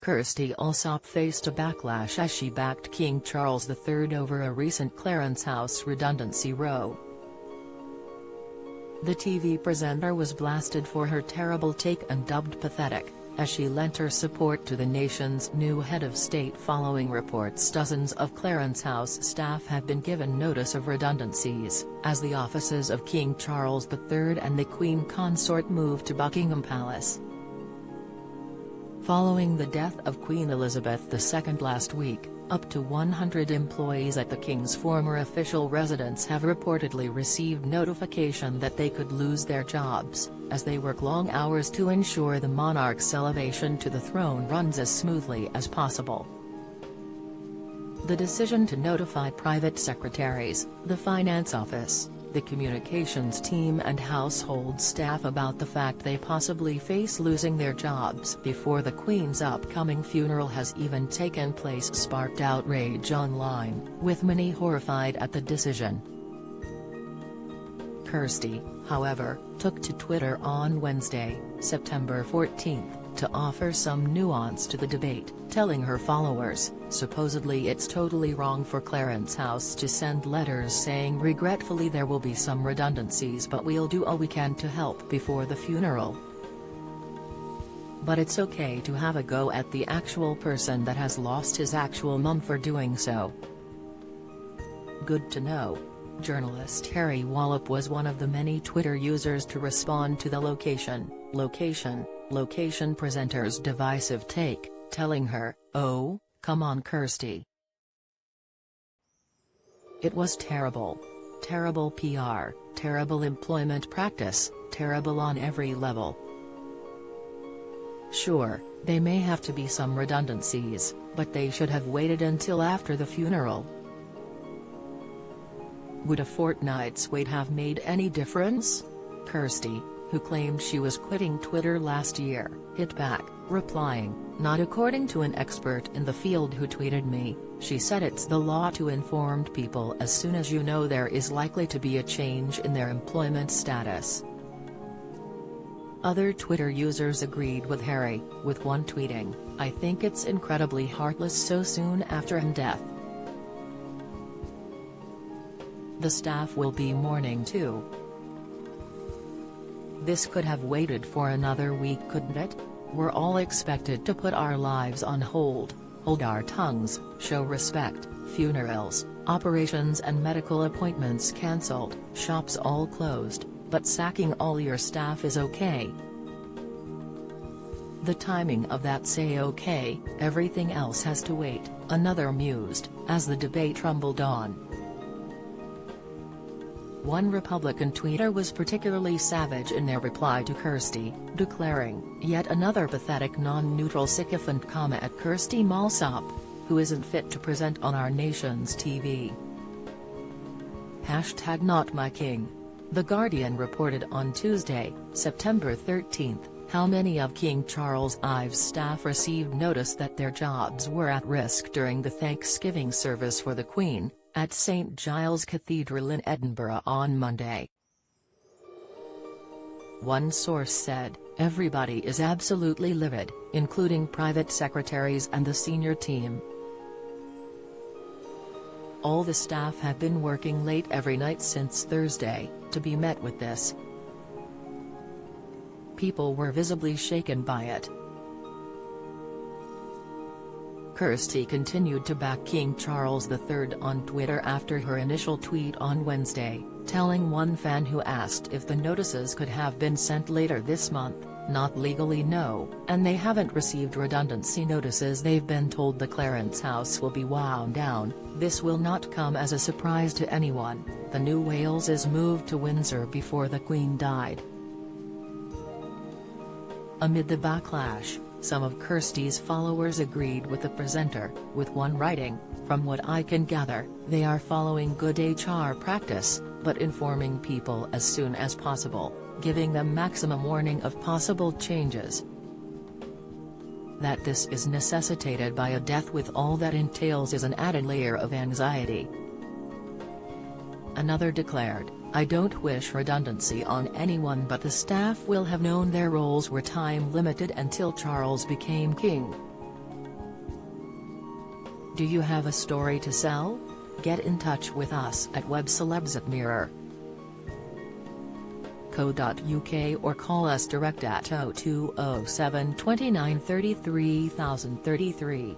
Kirstie Allsopp faced a backlash as she backed King Charles III over a recent Clarence House redundancy row. The TV presenter was blasted for her terrible take and dubbed pathetic, as she lent her support to the nation's new head of state following reports dozens of Clarence House staff have been given notice of redundancies, as the offices of King Charles III and the Queen Consort moved to Buckingham Palace. Following the death of Queen Elizabeth II last week, up to 100 employees at the King's former official residence have reportedly received notification that they could lose their jobs, as they work long hours to ensure the monarch's elevation to the throne runs as smoothly as possible. The decision to notify private secretaries, the finance office, the communications team and household staff about the fact they possibly face losing their jobs before the Queen's upcoming funeral has even taken place sparked outrage online, with many horrified at the decision. Kirstie, however, took to Twitter on Wednesday, September 14, to offer some nuance to the debate, telling her followers, supposedly it's totally wrong for Clarence House to send letters saying regretfully there will be some redundancies but we'll do all we can to help before the funeral. But it's okay to have a go at the actual person that has lost his actual mum for doing so. Good to know. Journalist Harry Wallop was one of the many Twitter users to respond to the location presenter's divisive take, telling her, "Oh, come on Kirstie. It was terrible. Terrible PR, terrible employment practice, terrible on every level. Sure, they may have to be some redundancies, but they should have waited until after the funeral. Would a fortnight's wait have made any difference?" Kirstie, who claimed she was quitting Twitter last year, hit back, replying, "Not according to an expert in the field who tweeted me." She said it's the law to inform people as soon as you know there is likely to be a change in their employment status. Other Twitter users agreed with Harry, with one tweeting, "I think it's incredibly heartless so soon after her death. The staff will be mourning too. This could have waited for another week, couldn't it? We're all expected to put our lives on hold our tongues, show respect, funerals, operations and medical appointments cancelled, shops all closed, but sacking all your staff is okay. The timing of that say okay, everything else has to wait," another mused, as the debate rumbled on. One Republican tweeter was particularly savage in their reply to Kirstie, declaring, "Yet another pathetic non-neutral sycophant, at Kirstie Allsopp, who isn't fit to present on our nation's TV." #NotMyKing. The Guardian reported on Tuesday, September 13, how many of King Charles Ives' staff received notice that their jobs were at risk during the Thanksgiving service for the Queen, at St Giles Cathedral in Edinburgh on Monday. One source said, "Everybody is absolutely livid, including private secretaries and the senior team. All the staff have been working late every night since Thursday, to be met with this. People were visibly shaken by it." Kirstie continued to back King Charles III on Twitter after her initial tweet on Wednesday, telling one fan who asked if the notices could have been sent later this month, "Not legally, no, and they haven't received redundancy notices. They've been told the Clarence House will be wound down. This will not come as a surprise to anyone. The new Wales is moved to Windsor before the Queen died." Amid the backlash, some of Kirstie's followers agreed with the presenter, with one writing, "From what I can gather, they are following good HR practice, but informing people as soon as possible, giving them maximum warning of possible changes. That this is necessitated by a death with all that entails is an added layer of anxiety." Another declared, "I don't wish redundancy on anyone, but the staff will have known their roles were time-limited until Charles became king. Do you have a story to sell? Get in touch with us at webcelebs@mirror.co.uk or call us direct at 0207 29 33 033.